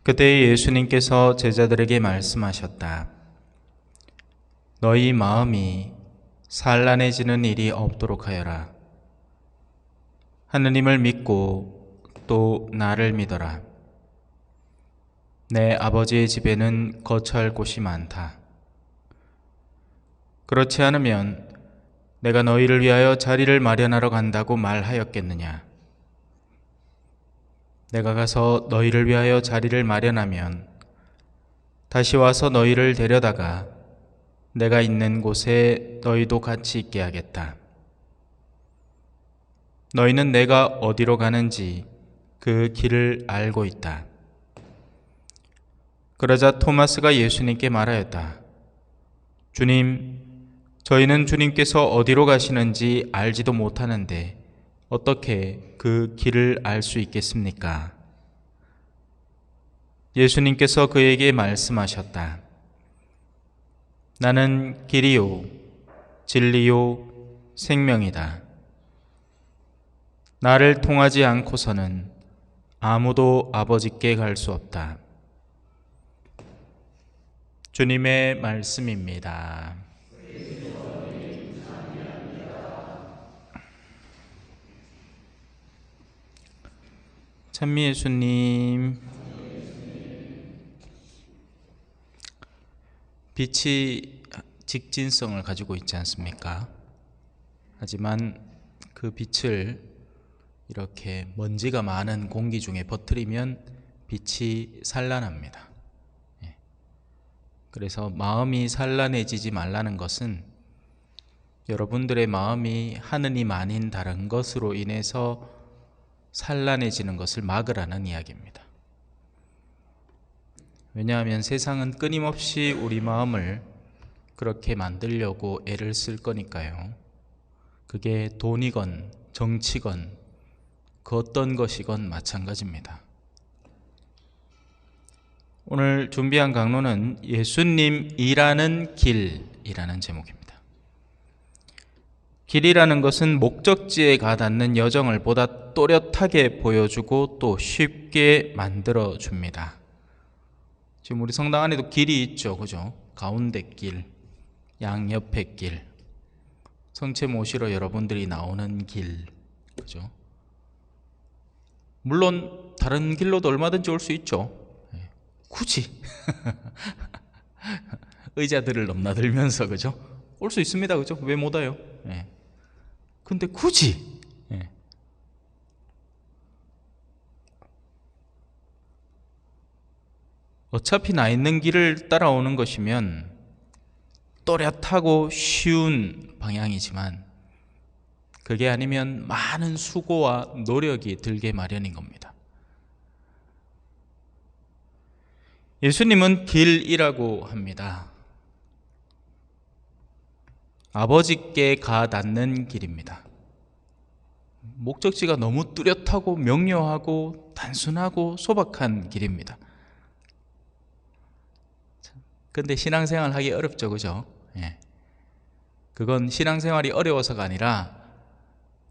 그때 예수님께서 제자들에게 말씀하셨다. 너희 마음이 산란해지는 일이 없도록 하여라. 하느님을 믿고 또 나를 믿어라. 내 아버지의 집에는 거처할 곳이 많다. 그렇지 않으면 내가 너희를 위하여 자리를 마련하러 간다고 말하였겠느냐. 내가 가서 너희를 위하여 자리를 마련하면 다시 와서 너희를 데려다가 내가 있는 곳에 너희도 같이 있게 하겠다. 너희는 내가 어디로 가는지 그 길을 알고 있다. 그러자 토마스가 예수님께 말하였다. 주님, 저희는 주님께서 어디로 가시는지 알지도 못하는데 어떻게 그 길을 알 수 있겠습니까? 예수님께서 그에게 말씀하셨다. 나는 길이요, 진리요, 생명이다. 나를 통하지 않고서는 아무도 아버지께 갈 수 없다. 주님의 말씀입니다. 찬미 예수님, 빛이 직진성을 가지고 있지 않습니까? 하지만 그 빛을 이렇게 먼지가 많은 공기 중에 퍼뜨리면 빛이 산란합니다. 그래서 마음이 산란해지지 말라는 것은 여러분들의 마음이 하느님 아닌 다른 것으로 인해서 산란해지는 것을 막으라는 이야기입니다. 왜냐하면 세상은 끊임없이 우리 마음을 그렇게 만들려고 애를 쓸 거니까요. 그게 돈이건 정치건 그 어떤 것이건 마찬가지입니다. 오늘 준비한 강론은 예수님이라는 길이라는 제목입니다. 길이라는 것은 목적지에 가닿는 여정을 보다 또렷하게 보여주고 또 쉽게 만들어줍니다. 지금 우리 성당 안에도 길이 있죠, 그죠? 가운데 길, 양옆에 길, 성체 모시러 여러분들이 나오는 길, 그죠? 물론 다른 길로도 얼마든지 올 수 있죠. 굳이 의자들을 넘나들면서, 그죠? 올 수 있습니다, 그죠? 왜 못 와요? 근데 굳이 어차피 나 있는 길을 따라오는 것이면 또렷하고 쉬운 방향이지만 그게 아니면 많은 수고와 노력이 들게 마련인 겁니다. 예수님은 길이라고 합니다. 아버지께 가닿는 길입니다. 목적지가 너무 뚜렷하고 명료하고 단순하고 소박한 길입니다. 근데 신앙생활 하기 어렵죠, 그죠? 그건 신앙생활이 어려워서가 아니라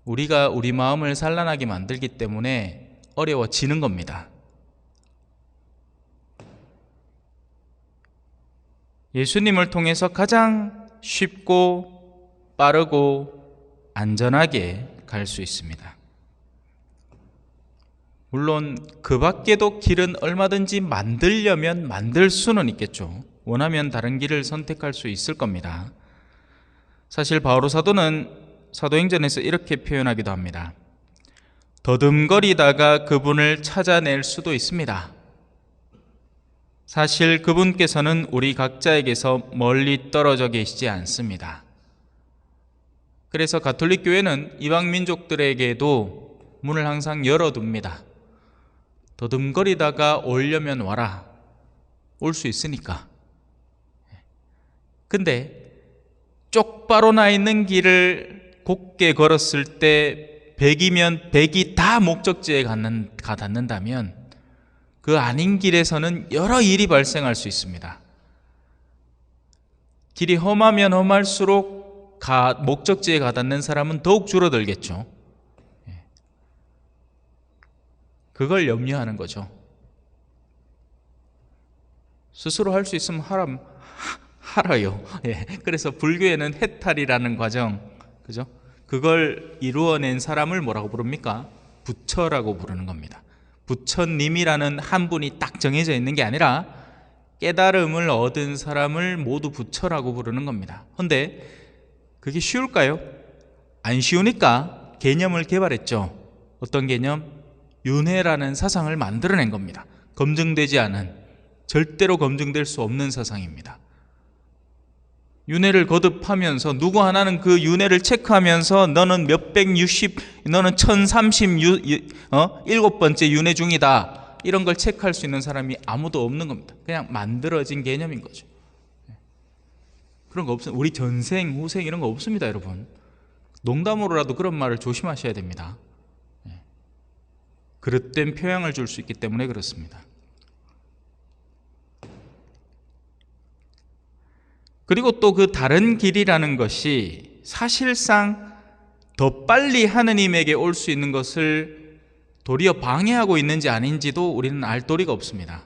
우리가 우리 마음을 산란하게 만들기 때문에 어려워지는 겁니다. 예수님을 통해서 가장 쉽고 빠르고 안전하게 갈 수 있습니다. 물론 그 밖에도 길은 얼마든지 만들려면 만들 수는 있겠죠. 원하면 다른 길을 선택할 수 있을 겁니다. 사실 바오로 사도는 사도행전에서 이렇게 표현하기도 합니다. 더듬거리다가 그분을 찾아낼 수도 있습니다. 사실 그분께서는 우리 각자에게서 멀리 떨어져 계시지 않습니다. 그래서 가톨릭 교회는 이방 민족들에게도 문을 항상 열어둡니다. 더듬거리다가 오려면 와라. 올 수 있으니까. 근데 쪽바로 나 있는 길을 곱게 걸었을 때 100이면 100이 다 목적지에 가닿는다면 그 아닌 길에서는 여러 일이 발생할 수 있습니다. 길이 험하면 험할수록 목적지에 가닿는 사람은 더욱 줄어들겠죠. 그걸 염려하는 거죠. 스스로 할 수 있으면 하라요. 예. 그래서 불교에는 해탈이라는 과정, 그죠? 그걸 이루어낸 사람을 뭐라고 부릅니까? 부처라고 부르는 겁니다. 부처님이라는 한 분이 딱 정해져 있는 게 아니라 깨달음을 얻은 사람을 모두 부처라고 부르는 겁니다. 그런데 그게 쉬울까요? 안 쉬우니까 개념을 개발했죠. 어떤 개념? 윤회라는 사상을 만들어낸 겁니다. 검증되지 않은, 절대로 검증될 수 없는 사상입니다. 윤회를 거듭하면서 누구 하나는 그 윤회를 체크하면서 너는 너는 1037번째 윤회 중이다, 이런 걸 체크할 수 있는 사람이 아무도 없는 겁니다. 그냥 만들어진 개념인 거죠. 그런 거 없습니다. 우리 전생, 후생 이런 거 없습니다, 여러분. 농담으로라도 그런 말을 조심하셔야 됩니다. 그릇된 표양을 줄 수 있기 때문에 그렇습니다. 그리고 또 그 다른 길이라는 것이 사실상 더 빨리 하느님에게 올 수 있는 것을 도리어 방해하고 있는지 아닌지도 우리는 알 도리가 없습니다.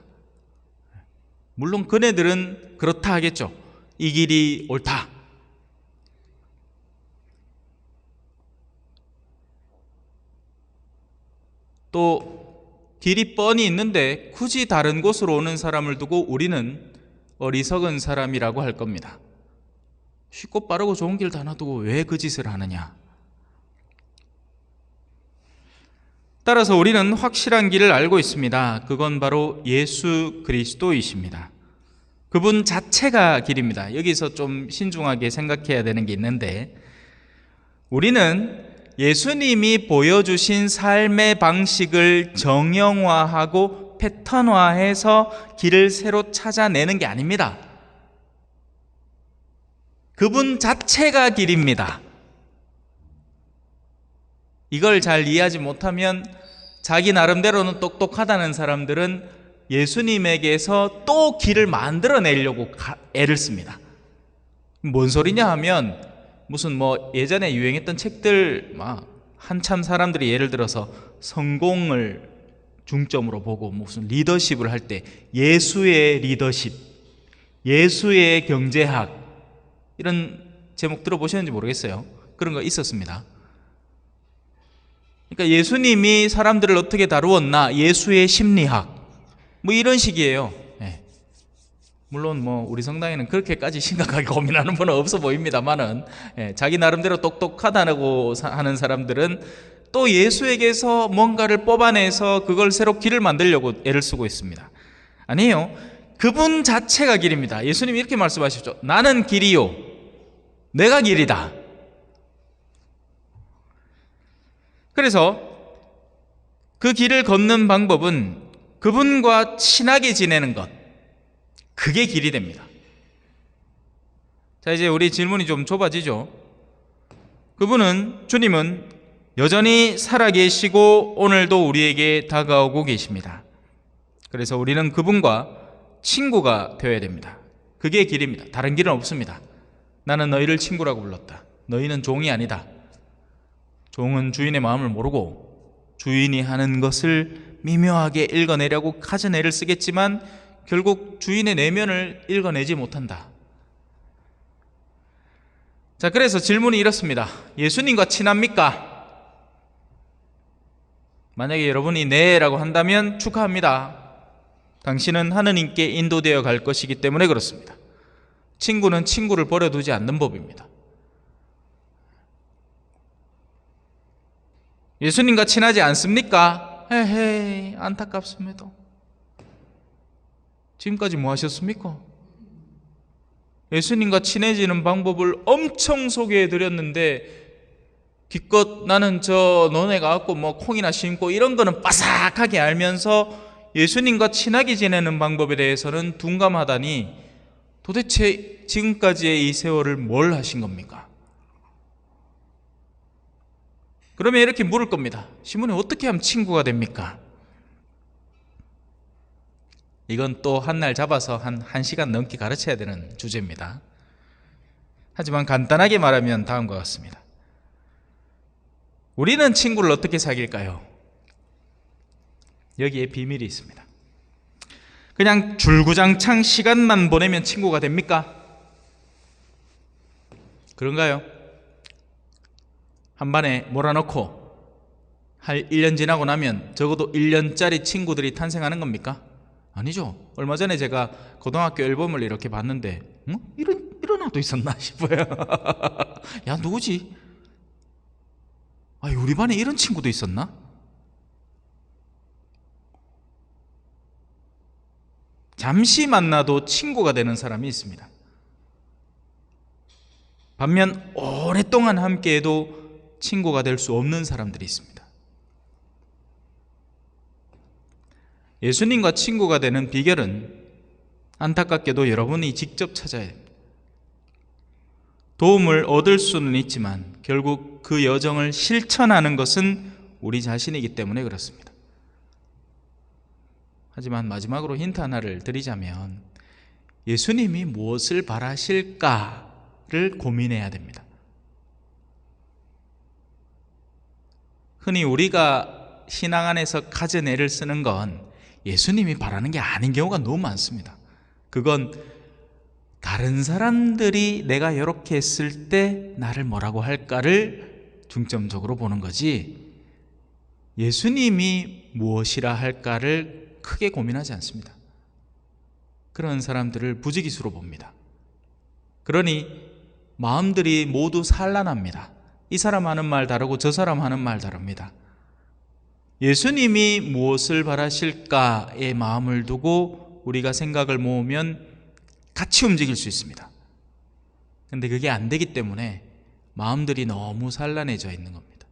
물론 그네들은 그렇다 하겠죠. 이 길이 옳다. 또 길이 뻔히 있는데 굳이 다른 곳으로 오는 사람을 두고 우리는 어리석은 사람이라고 할 겁니다. 쉽고 빠르고 좋은 길 다 놔두고 왜 그 짓을 하느냐. 따라서 우리는 확실한 길을 알고 있습니다. 그건 바로 예수 그리스도이십니다. 그분 자체가 길입니다. 여기서 좀 신중하게 생각해야 되는 게 있는데, 우리는 예수님이 보여주신 삶의 방식을 정형화하고 패턴화해서 길을 새로 찾아내는 게 아닙니다. 그분 자체가 길입니다. 이걸 잘 이해하지 못하면 자기 나름대로는 똑똑하다는 사람들은 예수님에게서 또 길을 만들어내려고 애를 씁니다. 뭔 소리냐 하면 무슨 예전에 유행했던 책들, 한참 사람들이 예를 들어서 성공을 중점으로 보고 무슨 리더십을 할 때 예수의 리더십, 예수의 경제학, 이런 제목 들어보셨는지 모르겠어요. 그런 거 있었습니다. 그러니까 예수님이 사람들을 어떻게 다루었나, 예수의 심리학, 이런 식이에요. 물론 우리 성당에는 그렇게까지 심각하게 고민하는 분은 없어 보입니다만은, 자기 나름대로 똑똑하다고 하는 사람들은 또 예수에게서 뭔가를 뽑아내서 그걸 새로 길을 만들려고 애를 쓰고 있습니다. 아니에요. 그분 자체가 길입니다. 예수님이 이렇게 말씀하셨죠. 나는 길이요, 내가 길이다. 그래서 그 길을 걷는 방법은 그분과 친하게 지내는 것, 그게 길이 됩니다. 자, 이제 우리 질문이 좀 좁아지죠. 주님은 여전히 살아계시고 오늘도 우리에게 다가오고 계십니다. 그래서 우리는 그분과 친구가 되어야 됩니다. 그게 길입니다. 다른 길은 없습니다. 나는 너희를 친구라고 불렀다. 너희는 종이 아니다. 종은 주인의 마음을 모르고 주인이 하는 것을 미묘하게 읽어내려고 갖은 애를 쓰겠지만 결국 주인의 내면을 읽어내지 못한다. 자, 그래서 질문이 이렇습니다. 예수님과 친합니까? 만약에 여러분이 네라고 한다면 축하합니다. 당신은 하느님께 인도되어 갈 것이기 때문에 그렇습니다. 친구는 친구를 버려두지 않는 법입니다. 예수님과 친하지 않습니까? 헤헤, 안타깝습니다. 지금까지 뭐 하셨습니까? 예수님과 친해지는 방법을 엄청 소개해 드렸는데 기껏 나는 논에 가갖고 콩이나 심고 이런 거는 빠삭하게 알면서 예수님과 친하게 지내는 방법에 대해서는 둔감하다니, 도대체 지금까지의 이 세월을 뭘 하신 겁니까? 그러면 이렇게 물을 겁니다. 시몬이 어떻게 하면 친구가 됩니까? 이건 또 한 날 잡아서 한 1시간 넘게 가르쳐야 되는 주제입니다. 하지만 간단하게 말하면 다음과 같습니다. 우리는 친구를 어떻게 사귈까요? 여기에 비밀이 있습니다. 그냥 줄구장창 시간만 보내면 친구가 됩니까? 그런가요? 한 반에 몰아넣고 한 1년 지나고 나면 적어도 1년짜리 친구들이 탄생하는 겁니까? 아니죠. 얼마 전에 제가 고등학교 앨범을 이렇게 봤는데 이런 아도 있었나 싶어요. 야, 누구지? 우리 반에 이런 친구도 있었나? 잠시 만나도 친구가 되는 사람이 있습니다. 반면 오랫동안 함께해도 친구가 될 수 없는 사람들이 있습니다. 예수님과 친구가 되는 비결은 안타깝게도 여러분이 직접 찾아야 됩니다. 도움을 얻을 수는 있지만 결국 그 여정을 실천하는 것은 우리 자신이기 때문에 그렇습니다. 하지만 마지막으로 힌트 하나를 드리자면 예수님이 무엇을 바라실까를 고민해야 됩니다. 흔히 우리가 신앙 안에서 가진 애를 쓰는 건 예수님이 바라는 게 아닌 경우가 너무 많습니다. 그건 다른 사람들이 내가 이렇게 했을 때 나를 뭐라고 할까를 중점적으로 보는 거지, 예수님이 무엇이라 할까를 크게 고민하지 않습니다. 그런 사람들을 부지기수로 봅니다. 그러니 마음들이 모두 산란합니다. 이 사람 하는 말 다르고 저 사람 하는 말 다릅니다. 예수님이 무엇을 바라실까에 마음을 두고 우리가 생각을 모으면 같이 움직일 수 있습니다. 근데 그게 안 되기 때문에 마음들이 너무 산란해져 있는 겁니다.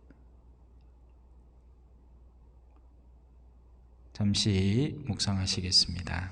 잠시 묵상하시겠습니다.